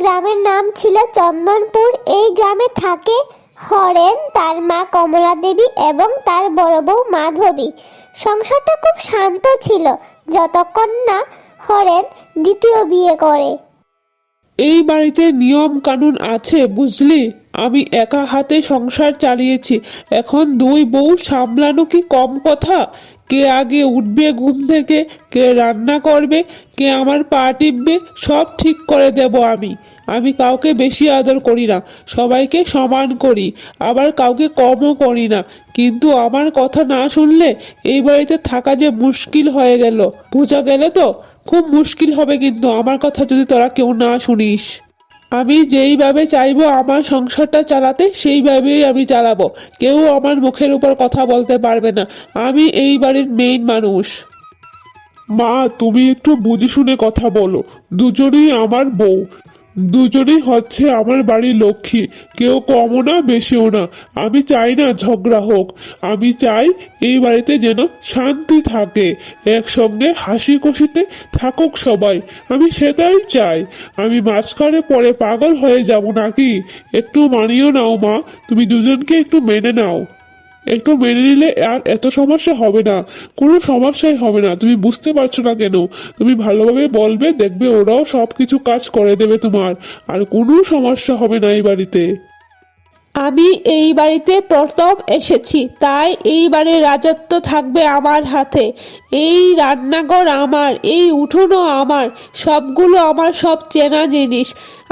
গ্রামের নাম ছিল চন্দনপুর। এই গ্রামে থাকে হরেন, তার মা কমলা দেবী এবং তার বড় বউ মাধবী। সংসারটা খুব শান্ত ছিল যতক্ষণ না হরেন দ্বিতীয় বিয়ে করে। এই বাড়িতে নিয়ম কানুন আছে বুঝলি। আমি একা হাতে সংসার চালিয়েছি, এখন দুই বউ সামলানো কি কম কথা? কে আগে উঠবে ঘুম থেকে, কে রান্না করবে, কে আমার পা টিপবে, সব ঠিক করে দেব আমি। আমি কাউকে বেশি আদর করি না, সবাইকে সমান করি, আবার কাউকে কমও করি না। কিন্তু আমার কথা না শুনলে এই বাড়িতে থাকা যে মুশকিল হয়ে গেল। বোঝা গেল তো? খুব মুশকিল হবে কিন্তু আমার কথা যদি তোরা কেউ না শুনিস। আমি যেইভাবে চাইবো আমার সংসারটা চালাতে সেইভাবেই আমি চালাবো। কেউ আমার মুখের উপর কথা বলতে পারবে না। আমি এই বাড়ির মেইন মানুষ। মা, তুমি একটু বুঝে শুনে কথা বলো। দুজনেই আমার বউ, দুজনেই হচ্ছে আমার বাড়ির লক্ষ্মী। কেউ কমও না বেশিও না। আমি চাই না ঝগড়া হোক, আমি চাই এই বাড়িতে যেন শান্তি থাকে, একসঙ্গে হাসি খুশিতে থাকুক সবাই। আমি সেটাই চাই। আমি মাঝখানে পরে পাগল হয়ে যাব নাকি? একটু মানিয়ে নাও মা, তুমি দুজনকে একটু মেনে নাও। একটু মেনে নিলে আর এত সমস্যা হবে না, কোনো সমস্যাই হবে না। তুমি বুঝতে পারছো না কেন? তুমি ভালোভাবে বলবে, দেখবে ওরাও সবকিছু কাজ করে দেবে তোমার, আর কোনো সমস্যা হবে না এই বাড়িতে। আমি এই বাড়িতে প্রথম এসেছি, তাই এই বাড়ির রাজত্ব থাকবে আমার হাতে। এই রান্নাঘর আমার, এই উঠোনও আমার, সবগুলো আমার, সব চেনা জিনিস।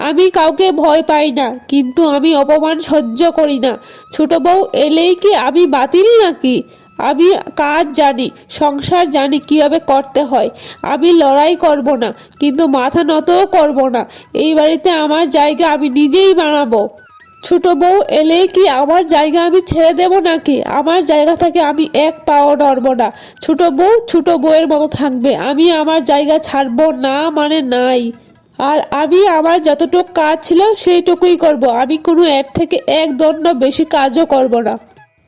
আমি কাউকে ভয় পাই না, কিন্তু আমি অপমান সহ্য করি না। ছোট বউ এলেই কি আমি বাতিল নাকি? আমি কাজ জানি, সংসার জানি কিভাবে করতে হয়। আমি লড়াই করব না, কিন্তু মাথা নতও করব না। এই বাড়িতে আমার জায়গা আমি নিজেই বানাবো। ছোট বউ এলে কি আমার জায়গা আমি ছেড়ে দেব নাকি? আমার জায়গা থেকে আমি এক পাও নড়ব না। ছোট বউ ছোট বউয়ের মতো থাকবে, আমি আমার জায়গা ছাড়বো না মানে নাই। আর আমি আমার যতটুকু কাজ ছিল সেইটুকুই করব। আমি কোনো এর থেকে এক দণ্ড বেশি কাজও করব না।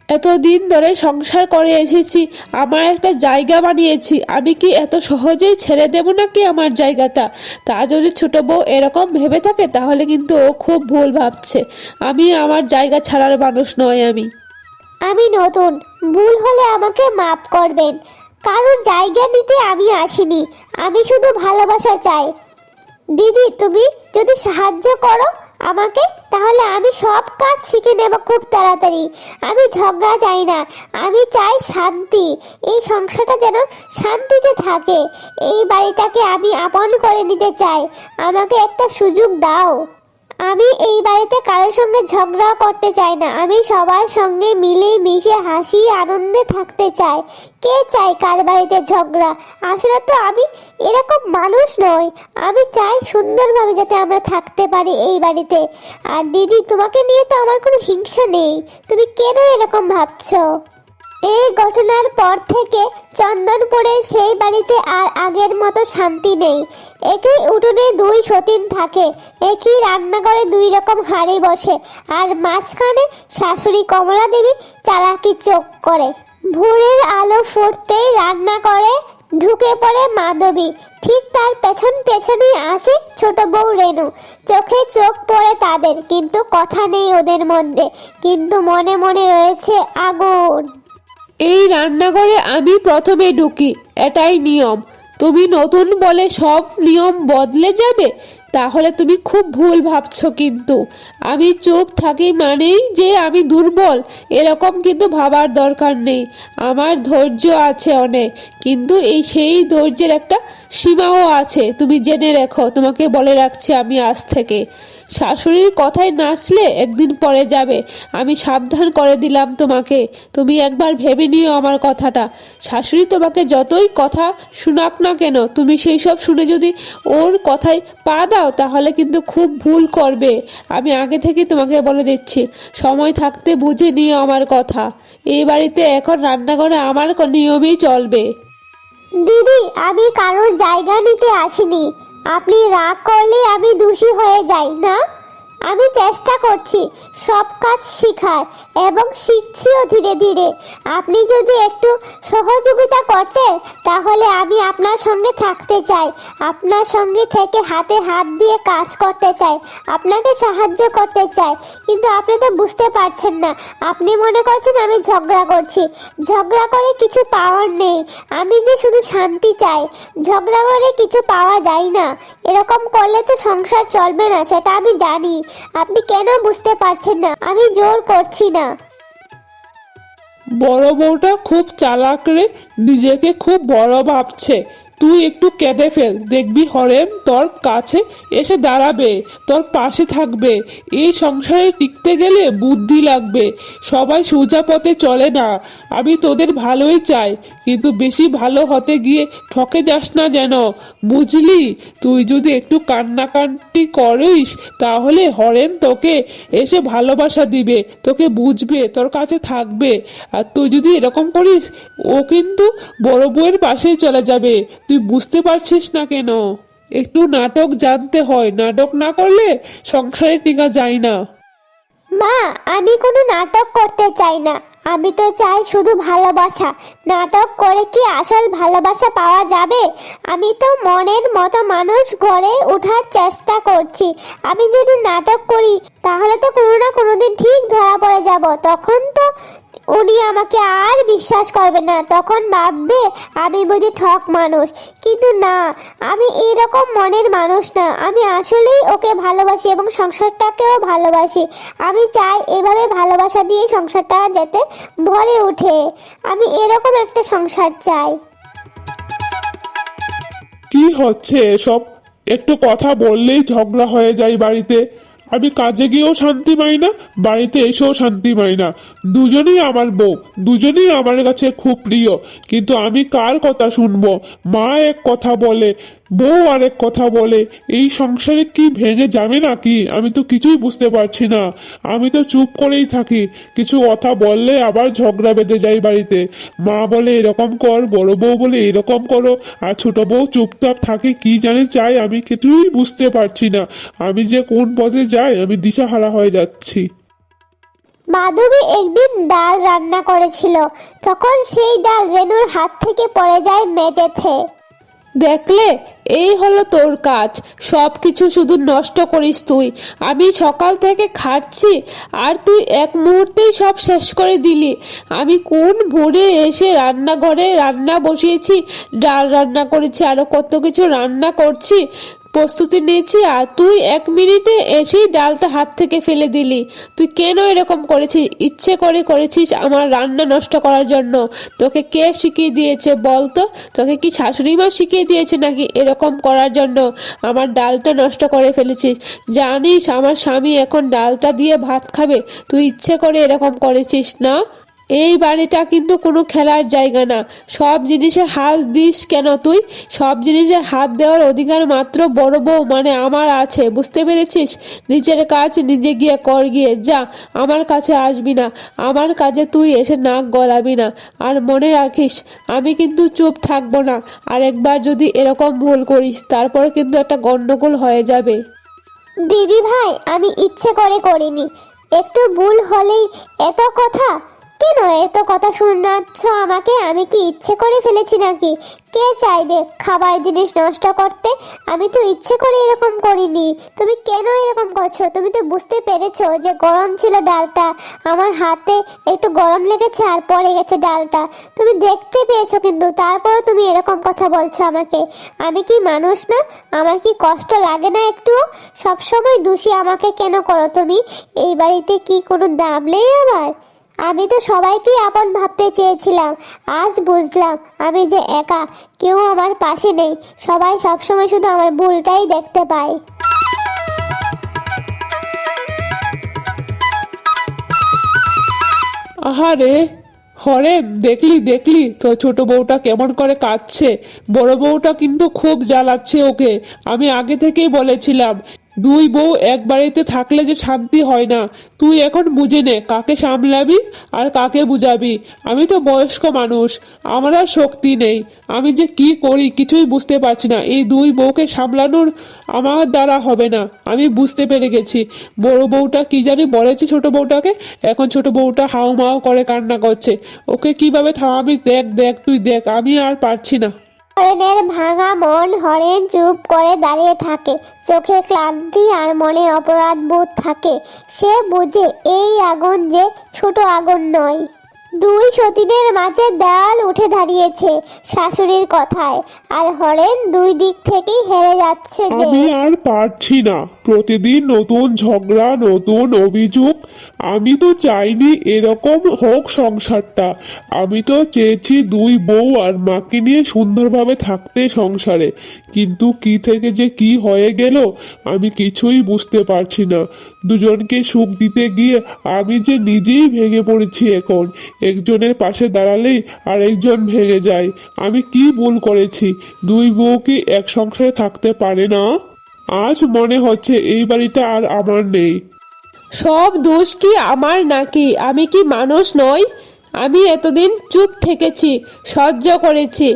এতদিন ধরে সংসার করে এসেছি, আমার একটা জায়গা বানিয়েছি, আমি কি এত সহজেই ছেড়ে দেব নাকি আমার জায়গাটা? তা যদি ছোট বউ এরকম ভেবে থাকে তাহলে কিন্তু ও খুব ভুল ভাবছে। আমি আমার জায়গা ছাড়ার মানুষ নয়। আমি নতুন, ভুল হলে আমাকে মাফ করবেন। কারোর জায়গা নিতে আমি আসিনি, আমি শুধু ভালোবাসা চাই। দিদি, তুমি যদি সাহায্য করো আমাকে, তাহলে আমি সব কাজ শিখে নেব খুব তাড়াতাড়ি। আমি ঝগড়া চাই না, আমি চাই শান্তি। এই সংসারটা যেন শান্তিতে থাকে। এই বাড়িটাকে আমি আপন করে নিতে চাই। আমাকে একটা সুযোগ দাও। আমি এই বাড়িতে কারোর সঙ্গে ঝগড়া করতে চাই না। আমি সবার সঙ্গে মিলে মিশে হাসি আনন্দে থাকতে চাই। কে চাই কার বাড়িতে ঝগড়া? আসলে তো আমি এরকম মানুষ নই। আমি চাই সুন্দরভাবে যাতে আমরা থাকতে পারি এই বাড়িতে। আর দিদি, তোমাকে নিয়ে তো আমার কোনো হিংসা নেই। তুমি কেন এরকম ভাবছো? এই ঘটনার পর থেকে চন্দনপুরের সেই বাড়িতে আর আগের মতো শান্তি নেই। একই উঠোনে দুই সতীন থাকে, একই রান্নাঘরে দুই রকম হাঁড়ি বসে, আর মাঝখানে শাশুড়ি কমলা দেবী চালাকি চোখ করে। ভোরের আলো ফুটতেই রান্না করে ঢুকে পড়ে মাধবী। ঠিক তার পেছন পেছনই আসে ছোট বউ রেনু। চোখে চোখ পড়ে তাদের, কিন্তু কথা নেই ওদের মধ্যে, কিন্তু মনে মনে রয়েছে আগুন। এই রান্নাঘরে আমি প্রথমে ঢুকি, এটাই নিয়ম। তুমি নতুন বলে সব নিয়ম বদলে যাবে, তাহলে তুমি খুব ভুল ভাবছো। কিন্তু আমি চুপ থাকি মানেই যে আমি দুর্বল, এরকম কিন্তু ভাবার দরকার নেই। আমার ধৈর্য আছে অনেক, কিন্তু সেই ধৈর্যের একটা সীমাও আছে, তুমি জেনে রেখো। তোমাকে বলে রাখছি আমি আজ থেকে। শাশুড়ির কথায় নাচলে একদিন পরে যাবে, আমি সাবধান করে দিলাম তোমাকে। তুমি একবার ভেবে নিও আমার কথাটা। শাশুড়ি তোমাকে যতই কথা শোনাক না কেন, তুমি সেই সব শুনে যদি ওর কথায় পা দাও তাহলে কিন্তু খুব ভুল করবে। আমি আগে থেকে তোমাকে বলে দিচ্ছি, সময় থাকতে বুঝে নিও আমার কথা। এই বাড়িতে এখন রান্নাঘরে আমার নিয়মেই চলবে। দিদি, আমি কারোর জায়গা নিতে আসিনি। আপনি রাগ করলে আমি দোষী হয়ে যাই না? আমি চেষ্টা করছি সব কাজ শেখার এবং শিখছিও ধীরে ধীরে। আপনি যদি একটু সহযোগিতা করতেন তাহলে আমি আপনার সঙ্গে থাকতে চাই, আপনার সঙ্গে থেকে হাতে হাত দিয়ে কাজ করতে চাই, আপনাকে সাহায্য করতে চাই। কিন্তু আপনি তো বুঝতে পারছেন না, আপনি মনে করছেন আমি ঝগড়া করছি। ঝগড়া করে কিছু পাওয়ার নেই, আমি যে শুধু শান্তি চাই। ঝগড়া করে কিছু পাওয়া যায় না, এরকম করলে তো সংসার চলবে না, সেটা আমি জানি। আপনি কেন বুঝতে পারছেন না? আমি জোর করছি না। বড় বউটা খুব চালাক রে, নিজেকে খুব বড় ভাবছে। তুই একটু কেঁদে ফেল, দেখবি হরেন তোর কাছে এসে দাঁড়াবে, তোর পাশে থাকবে। এই সংসারে টিকতে গেলে বুদ্ধি লাগবে, সবাই সোজা পথে চলে না। আমি তোদের ভালোই চাই, কিন্তু বেশি ভালো হতে গিয়ে ঠকে যাস না যেন, বুঝলি? তুই যদি একটু কান্নাকাটি করিস তাহলে হরেন তোকে এসে ভালোবাসা দিবে, তোকে বুঝবে, তোর কাছে থাকবে। আর তুই যদি এরকম করিস ও কিন্তু বড় বউয়ের পাশেই চলে যাবে। তুই বুঝতে পারছিস না কেন? একটু নাটক জানতে হয়, নাটক না করলে সংসারে টিকা যায় না। মা, আমি কোনো নাটক করতে চাই না, আমি তো চাই শুধু ভালোবাসা। নাটক করে কি আসল ভালোবাসা পাওয়া যাবে? আমি তো মনের মতো মানুষ গড়ে ওঠার চেষ্টা করছি। আমি যদি নাটক করি তাহলে তো কোনো না কোনো দিন ঠিক ধরা পড়ে যাব। তখন তো উনি আমাকে আর বিশ্বাস করবে না, তখন ভাববে আমি বুঝি ঠক মানুষ। কিন্তু না, আমি এইরকম মনের মানুষ না। আমি আসলেই ওকে ভালোবাসি এবং সংসারটাকেও ভালোবাসি। আমি চাই এভাবে ভালোবাসা দিয়ে সংসারটা যাতে ভরে ওঠে। আমি এরকম একটা সংসার চাই। কি হচ্ছে এসব? একটু কথা বললেই ঝগড়া হয়ে যায় বাড়িতে। আমি কাজে গিয়েও শান্তি পাই না, বাড়িতে এসেও শান্তি পাই না। দুজনেই আমার বউ, দুজনেই আমার কাছে খুব প্রিয়, কিন্তু আমি কার কথা শুনবো? মা এক কথা বলে, বউ আরেক কথা বলে। এই সংসারে কি ভেঙে যাবে নাকি? আমি তো কিছুই বুঝতে পারছি না। আমি তো চুপ করেই থাকি, কিছু কথা বললে আবার ঝগড়া বেঁধে যায় বাড়িতে। মা বলে এরকম কর, বড় বউ বলে এরকম করো, আর ছোট বউ চুপচাপ থাকে। কি জানে চাই, আমি কিছুই বুঝতে পারছি না। আমি যে কোন পথে যাই, আমি দিশাহারা হয়ে যাচ্ছি। মাধবী একদিন ডাল রান্না করেছিল, তখন সেই ডাল রেনুর হাত থেকে পড়ে যায় মেঝেতে। দেখলে, এই হলো তোর কাজ, সব কিছু শুধু নষ্ট করিস তুই। আমি সকাল থেকে খাচ্ছি আর তুই এক মুহূর্তেই সব শেষ করে দিলি। আমি কোন ভোরে এসে রান্নাঘরে রান্না বসিয়েছি, ডাল রান্না করেছি, আরো কত কিছু রান্না করছি, প্রস্তুতি নিয়েছি, আর তুই 1 মিনিটে এসেই ডালটা হাত থেকে ফেলে দিলি। তুই কেন এরকম করেছিস? ইচ্ছে করে করেছিস আমার রান্না নষ্ট করার জন্য। তোকে কে শিখিয়ে দিয়েছে বলতো? তোকে কি শাশুড়ি মা শিখিয়ে দিয়েছে নাকি এরকম করার জন্য আমার ডালটা নষ্ট করে ফেলেছিস? জানিস আমার স্বামী এখন ডালটা দিয়ে ভাত খাবে, তুই ইচ্ছে করে এরকম করেছিস না? এই বাড়িটা কিন্তু কোনো খেলার জায়গা না। সব জিনিসে হাত দিস কেন তুই? সব জিনিসে হাত দেওয়ার অধিকার মাত্র বড় বউ মানে আমার আছে, বুঝতে পেরেছিস? নিজের কাজ নিজে গিয়ে কর, গিয়ে যা, আমার কাছে আসবি না। আমার কাজে তুই এসে নাক গলাবি না। আর মনে রাখিস, আমি কিন্তু চুপ থাকবো না। আর একবার যদি এরকম ভুল করিস তারপর কিন্তু একটা গন্ডগোল হয়ে যাবে। দিদি ভাই, আমি ইচ্ছে করে করিনি, একটু ভুল হলেই এত কথা কেন? এত কথা শোনাচ্ছ আমাকে? আমি কি ইচ্ছে করে ফেলেছি নাকি? কে চাইবে খাবার জিনিস নষ্ট করতে? আমি তো ইচ্ছে করে এরকম করিনি। তুমি কেন এরকম করছো? তুমি তো বুঝতে পেরেছো যে গরম ছিল ডালটা, আমার হাতে একটু গরম লেগেছে আর পড়ে গেছে ডালটা। তুমি দেখতে পেয়েছো, কিন্তু তারপরও তুমি এরকম কথা বলছো আমাকে। আমি কি মানুষ না? আমার কি কষ্ট লাগে না একটু? সবসময় দোষী আমাকে কেন করো তুমি? এই বাড়িতে কি কোনো দাম নেই আমার? আমি তো সবাইকেই আপন ভাবতে চেয়েছিলাম, আজ বুঝলাম আমি যে একা, কেউ আমার পাশে নেই। সবাই সবসময় শুধু আমার ভুলটাই দেখতে পায়। আহারে হরেন, দেখলি দেখলি তো ছোট বউটা কেমন করে কাঁদছে। বড় বউটা কিন্তু খুব জ্বালাচ্ছে ওকে। আমি আগে থেকেই বলেছিলাম দুই বউ এক বাড়িতে থাকলে যে শান্তি হয় না। তুই এখন বুঝে নে কাকে সামলাবি আর কাকে বুঝাবি। আমি তো বয়স্ক মানুষ, আমার আর শক্তি নেই। আমি যে কি করি কিছুই বুঝতে পারছি না। এই দুই বউকে সামলানোর আমার দ্বারা হবে না। আমি বুঝতে পেরে গেছি। বড় বউটা কি জানি বলেছে ছোট বউটাকে, এখন ছোট বউটা হাউমাউ করে কান্না করছে। ওকে কিভাবে থামাবি? দেখ দেখ, তুই দেখ, আমি আর পারছি না। হরেনের ভাঙা মন। হরেন চুপ করে দাঁড়িয়ে থাকে, চোখে ক্লান্তি আর মনে অপরাধ বোধ থাকে। সে বুঝে এই আগুন যে ছোট আগুন নয়। দুই সতীনের মাঝে দেওয়াল উঠে দাঁড়িয়েছে শাশুড়ির কথায়, আর হরেন দুই দিক থেকেই হেরে যাচ্ছে যে। আমি আর পারছি না, প্রতিদিন নতুন ঝগড়া, নতুন অভিযোগ। আমি তো চাইনি এরকম হোক সংসারটা। আমি তো চেয়েছি দুই বউ আর মাকে নিয়ে সুন্দরভাবে থাকতে সংসারে, কিন্তু কি থেকে যে কি হয়ে গেল আমি কিছুই বুঝতে পারছি না। দুজনকে সুখ দিতে গিয়ে আমি যে নিজেই ভেঙে পড়েছি এখন। একজনের পাশে দাঁড়ালেই আর একজন ভেঙে যায়। আমি কি ভুল করেছি? দুই বউ কি এক সংসারে থাকতে পারে না? আজ মনে হচ্ছে এই বাড়িটা আর আমার নেই। সব দোষ কি আমার নাকি? আমি কি মানুষ নই? আমি এতদিন চুপ থেকেছি, সহ্য করেছি।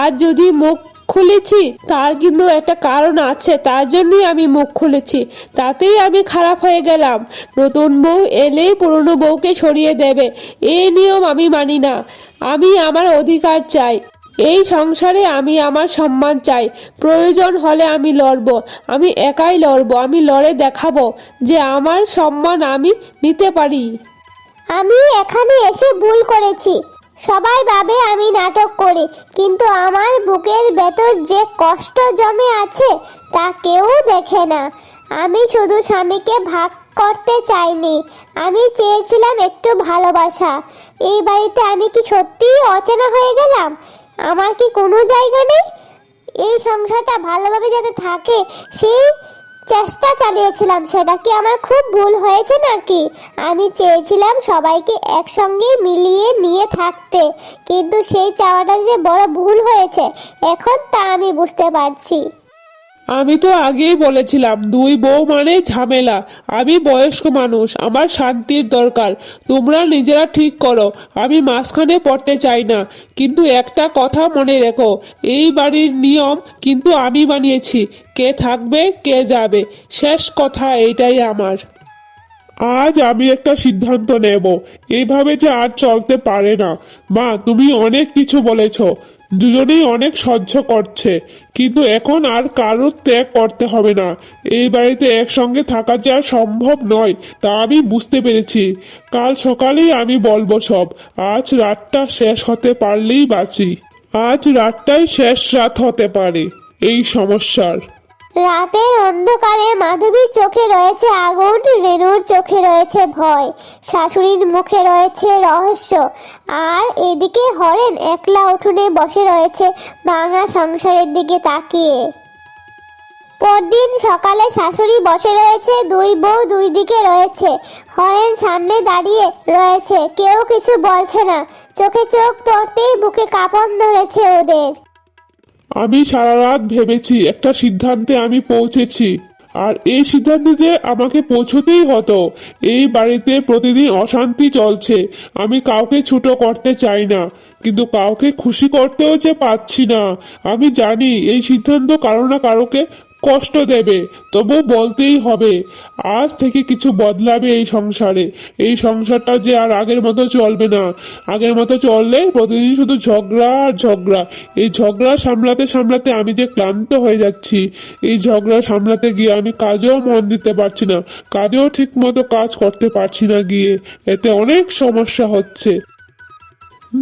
আজ যদি মুখ খুলেছি তার কিন্তু একটা কারণ আছে, তার জন্যই আমি মুখ খুলেছি। তাতেই আমি খারাপ হয়ে গেলাম। নতুন বউ এলেই পুরনো বউকে সরিয়ে দেবে, এই নিয়ম আমি মানি না। আমি আমার অধিকার চাই। এই সংসারে আমি আমার সম্মান চাই। প্রয়োজন হলে আমি লড়ব, আমি একাই লড়ব। আমি লড়ে দেখাবো যে আমার সম্মান আমি নিতে পারি। আমি এখানে এসে ভুল করেছি। সবাই ভাবে আমি নাটক করি, কিন্তু আমার বুকের ভেতর যে কষ্ট জমে আছে তা কেউ দেখে না। আমি শুধু স্বামীকে ভাগ করতে চাইনি, আমি চেয়েছিলাম একটু ভালোবাসা। এই বাড়িতে আমি কি সত্যিই অচেনা হয়ে গেলাম? আমার কি কোনো জায়গা নেই? এই সংসারটা ভালোভাবে যাতে থাকে সেই চেষ্টা চালিয়েছিলাম। সেটা কি আমার খুব ভুল হয়েছে নাকি? আমি চেয়েছিলাম সবাইকে একসঙ্গে মিলিয়ে নিয়ে থাকতে, কিন্তু সেই চাওয়াটা যে বড় ভুল হয়েছে এখন তা আমি বুঝতে পারছি। আমি তো আগেই বলেছিলাম দুই বউ মানে ঝামেলা। আমি বয়স্ক মানুষ, আমার শান্তির দরকার। তোমরা নিজেরা ঠিক করো, আমি মাঝখানে পড়তে চাই না। কিন্তু একটা কথা মনে রেখো, এই বাড়ির নিয়ম কিন্তু আমি বানিয়েছি। কে থাকবে কে যাবে, শেষ কথা এইটাই আমার। আজ আমি একটা সিদ্ধান্ত নেব। এইভাবে যে আর চলতে পারে না। মা, তুমি অনেক কিছু বলেছ, দুজনেই অনেক সহ্য করছে, কিন্তু এখন আর কারোর ত্যাগ করতে হবে না। এই বাড়িতে একসঙ্গে থাকা যে আর সম্ভব নয় তা আমি বুঝতে পেরেছি। কাল সকালেই আমি বলবো সব। আজ রাতটা শেষ হতে পারলেই বাঁচি। আজ রাতটাই শেষ রাত হতে পারে এই সমস্যার। রাতের অন্ধকারে মাধবীর চোখে রয়েছে আগুন, রেনুর চোখে রয়েছে ভয়, শাশুড়ির মুখে রয়েছে রহস্য, আর এদিকে হরেন একলা উঠোনে বসে রয়েছে ভাঙা সংসারের দিকে তাকিয়ে। পরদিন সকালে শাশুড়ি বসে রয়েছে, দুই বউ দুই দিকে রয়েছে, হরেন সামনে দাঁড়িয়ে রয়েছে। কেউ কিছু বলছে না, চোখে চোখ পড়তেই বুকে কাঁপন ধরেছে ওদের। আমি সারা রাত ভেবেছি, একটা সিদ্ধান্তে আমি পৌঁছেছি। আর এই সিদ্ধান্তে যে আমাকে পৌঁছতেই হতো। এই বাড়িতে প্রতিদিন অশান্তি চলছে। আমি কাউকে ছোট করতে চাই না, কিন্তু কাউকে খুশি করতেও যে পাচ্ছি না। আমি জানি এই সিদ্ধান্ত কারো না কারোকে কষ্ট দেবে, তবু বলতেই হবে। আজ থেকে কিছু বদলাবে এই সংসারে। এই সংসারটা যে আর আগের মতো চলবে না। আগের মতো চললে প্রতিদিন শুধু ঝগড়া আর ঝগড়া। এই ঝগড়া সামলাতে সামলাতে আমি যে ক্লান্ত হয়ে যাচ্ছি। এই ঝগড়া সামলাতে গিয়ে আমি কাজেও মন দিতে পারছি না, কাজেও ঠিক মতো কাজ করতে পারছি না গিয়ে। এতে অনেক সমস্যা হচ্ছে।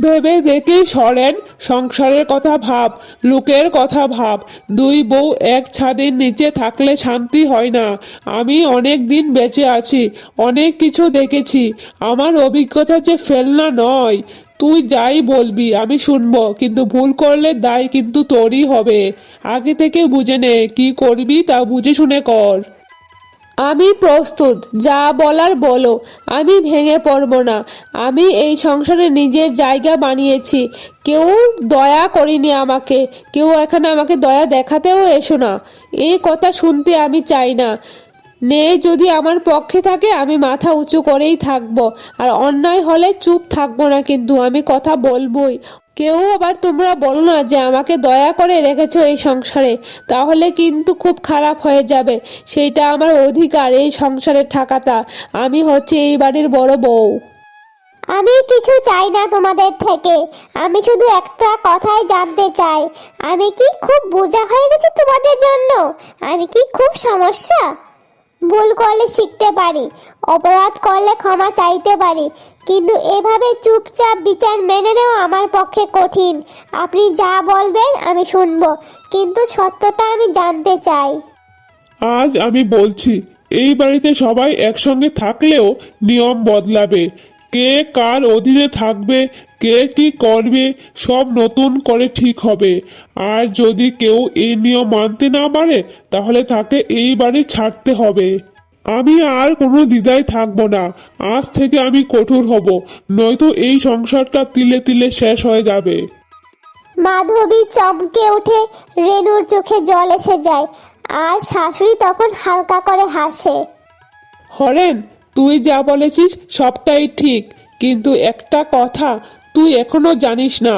ভেবে দেখি সরেন, সংসারের কথা ভাব, লোকের কথা ভাব। দুই বউ এক ছাদের নিচে থাকলে শান্তি হয় না। আমি অনেক দিন বেঁচে আছি, অনেক কিছু দেখেছি। আমার অভিজ্ঞতা যে ফেলনা নয়। তুই যাই বলবি আমি শুনবো, কিন্তু ভুল করলে দায় কিন্তু তোরই হবে। আগে থেকে বুঝে নে, কি করবি তা বুঝে শুনে কর। আমি প্রস্তুত, যা বলার বলো, আমি ভেঙে পড়ব না। আমি এই সংসারে নিজের জায়গা বানিয়েছি, কেউ দয়া করেনি আমাকে, কেউ এখানে আমাকে দয়া দেখাতেও এসো না, এই কথা শুনতে আমি চাই না। নে যদি আমার পক্ষে থাকে আমি মাথা উঁচু করেই থাকবো, আর অন্যায় হলে চুপ থাকবো না, কিন্তু আমি কথা বলবোই। কেউ আবার তোমরা বলো না যে আমাকে দয়া করে রেখেছো এই সংসারে, তাহলে কিন্তু খুব খারাপ হয়ে যাবে। সেইটা আমার অধিকার এই সংসারে থাকাটা, আমি হচ্ছে এই বাড়ির বড় বউ। আমি কিছু চাই না তোমাদের থেকে, আমি শুধু একটা কথাই জানতে চাই, আমি কি খুব বোঝা হয়ে গেছি তোমাদের জন্য? আমি কি খুব সমস্যা? ভুল করলে শিখতে পারি, অপরাধ করলে ক্ষমা চাইতে পারি, কিন্তু এভাবে চুপচাপ বিচার মেনে নেওয়া আমার পক্ষে কঠিন। আপনি যা বলবেন আমি শুনবো, কিন্তু সত্যটা আমি জানতে চাই। আজ আমি বলছি, এই বাড়িতে সবাই একসঙ্গে থাকলেও নিয়ম বদলাবে। কে কার অধীনে থাকবে, কে কি করবে, সব নতুন করে ঠিক হবে। আর যদি কেউ এই নিয়ম মানতে না পারে, তাহলে তাকে এই বাড়ি ছাড়তে হবে। আমি আর কোনো দ্বিধায় থাকবো না। আজ থেকে আমি কঠোর হব, নয়তো এই সংসারটা তিলে তিলে শেষ হয়ে যাবে। মাধবী চমকে উঠে, রেনুর চোখে জল এসে যায়, আর শাশুড়ি তখন হালকা করে হাসে। হরেন, তুই যা বলেছিস সবটাই ঠিক, কিন্তু একটা কথা তুই এখনো জানিস না,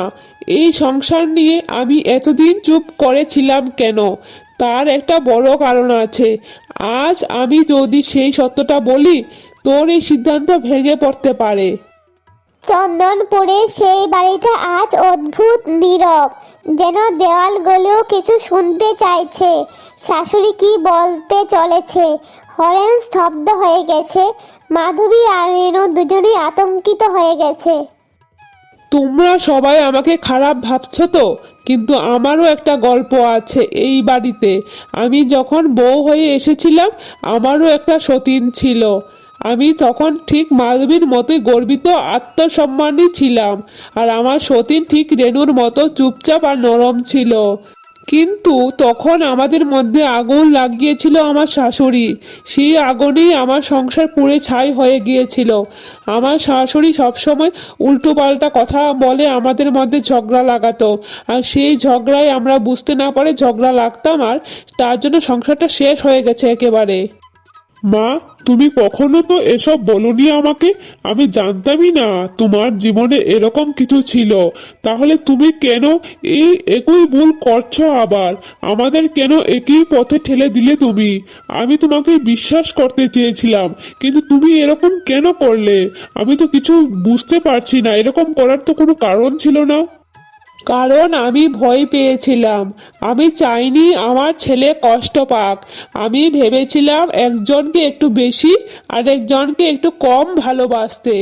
এই সংসার নিয়ে আমি এতদিন চুপ করেছিলাম কেন। তার একটা বড় কারণ আছে। আজ আমি যদি সেই সত্যটা বলি, তোর এই সিদ্ধান্ত ভেঙে পড়তে পারে। চন্দনপুরে সেই বাড়িটা আজ অদ্ভুত নীরব, যেন দেওয়ালগুলো কিছু শুনতে চাইছে। শাশুড়ি কি বলতে চলেছে। হরেন স্তব্ধ হয়ে গেছে, মাধবী আর রেণু দুজনেই আতঙ্কিত হয়ে গেছে। তোমরা সবাই আমাকে খারাপ ভাবছো তো, কিন্তু আমারও একটা গল্প আছে এই বাড়িতে। আমি যখন বউ হয়ে এসেছিলাম, আমারও একটা সতীন ছিল। আমি তখন ঠিক মাধবীর মতোই গর্বিত, আত্মসম্মানী ছিলাম, আর আমার সতীন ঠিক রেণুর মতো চুপচাপ আর নরম ছিল। কিন্তু তখন আমাদের মধ্যে আগুন লাগিয়েছিল আমার শাশুড়ি। সেই আগুনেই আমার সংসার পুড়ে ছাই হয়ে গিয়েছিল। আমার শাশুড়ি সবসময় উল্টোপাল্টা কথা বলে আমাদের মধ্যে ঝগড়া লাগাতো, আর সেই ঝগড়ায় আমরা বুঝতে না পারে ঝগড়া লাগতাম, আর তার জন্য সংসারটা শেষ হয়ে গেছে একেবারে। মা, তুমি কখনো তো এসব বলনি আমাকে। আমি জানতামই না তোমার জীবনে এরকম কিছু ছিল। তাহলে তুমি কেন এই একই ভুল করছো আবার? আমাদের কেন একই পথে ঠেলে দিলে তুমি? আমি তোমাকে বিশ্বাস করতে চেয়েছিলাম, কিন্তু তুমি এরকম কেন করলে? আমি তো কিছু বুঝতে পারছি না, এরকম করার তো কোনো কারণ ছিল না। কারণ আমি ভয় পেয়েছিলাম। আমি চাইনি আমার ছেলে কষ্ট পাক। আমি ভেবেছিলাম একজনকে একটু বেশি আর একজনকে একটু কম ভালোবাসতে,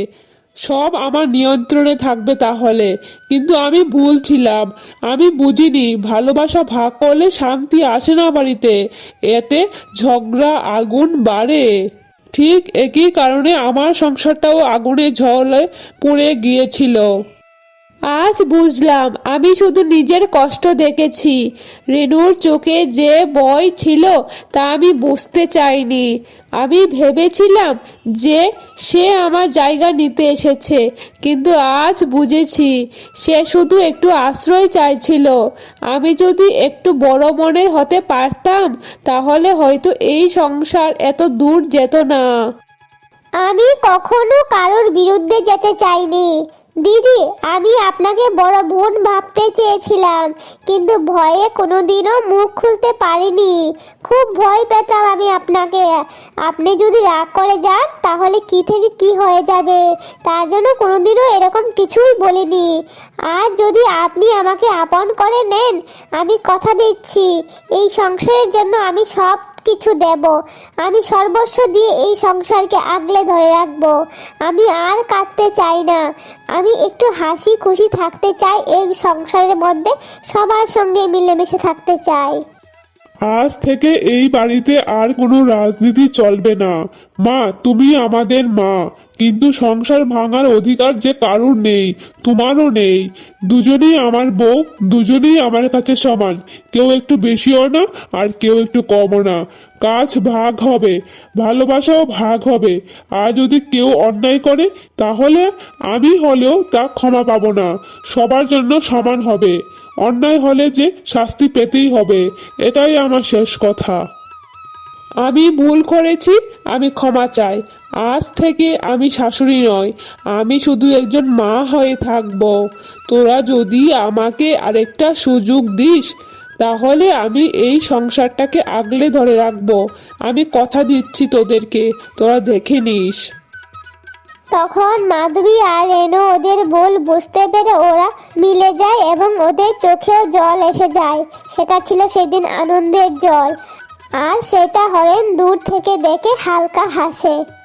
সব আমার নিয়ন্ত্রণে থাকবে তাহলে। কিন্তু আমি ভুল ছিলাম। আমি বুঝিনি ভালোবাসা ভাগ করলে শান্তি আসে না বাড়িতে, এতে ঝগড়া আগুন বাড়ে। ঠিক একই কারণে আমার সংসারটাও আগুনে ঝলে পুড়ে গিয়েছিল। আজ বুঝলাম আমি শুধু নিজের কষ্ট দেখেছি, রেনুর চোখে যে ভয় ছিল তা আমি বুঝতে চাইনি। আমি ভেবেছিলাম যে সে আমার জায়গা নিতে এসেছে, কিন্তু আজ বুঝেছি সে শুধু একটু আশ্রয় চাইছিল। আমি যদি একটু বড় মনের হতে পারতাম, তাহলে হয়তো এই সংসার এত দূর যেত না। আমি কখনো কারোর বিরুদ্ধে যেতে চাইনি দিদি। আমি আপনাকে বড় বোন ভাবতে চেয়েছিলাম, কিন্তু ভয়ে কোনোদিনও মুখ খুলতে পারিনি। খুব ভয় পেতাম আমি আপনাকে। আপনি যদি রাগ করে যান তাহলে কি থেকে কি হয়ে যাবে, তার জন্য কোনোদিনও এরকম কিছুই বলিনি। আর যদি আপনি আমাকে আপন করে নেন, আমি কথা দিচ্ছি এই সংসারের জন্য আমি সব কিছু দেব। আমি সর্বস্ব দিয়ে এই সংসারকে আগলে ধরে রাখবো। আমি আর কাঁদতে চাই না, আমি একটু হাসি খুশি থাকতে চাই এই সংসারের মধ্যে, সবার সঙ্গে মিলেমিশে থাকতে চাই। আজ থেকে এই বাড়িতে আর কোনো রাজনীতি চলবে না। মা, তুমি আমাদের মা, কিন্তু সংসার ভাঙার অধিকার যে কারোর নেই, তোমারও নেই। দুজনেই আমার বউ, দুজনেই আমার কাছে সমান। কেউ একটু বেশিও না আর কেউ একটু কমও না। কাজ ভাগ হবে, ভালোবাসাও ভাগ হবে। আর যদি কেউ অন্যায় করে তাহলে আমি হলেও তা ক্ষমা পাবো না। সবার জন্য সমান হবে। অন্যায় হলে যে শাস্তি পেতেই হবে, এটাই আমার শেষ কথা। আমি ভুল করেছি, আমি ক্ষমা চাই। আজ থেকে আমি শাশুড়ি নয়, আমি শুধু একজন মা হয়ে থাকব। তোরা যদি আমাকে আরেকটা সুযোগ দিস তাহলে আমি এই সংসারটাকে আগলে ধরে রাখবো। আমি কথা দিচ্ছি তোদেরকে, তোরা দেখে নিস। তখন মাধবী আর রেনু ওদের ভুল বুঝতে পেরে ওরা মিলে যায় এবং ওদের চোখেও জল এসে যায়। সেটা ছিল সেদিন আনন্দের জল। আর সেটা হরেন দূর থেকে দেখে হালকা হাসে।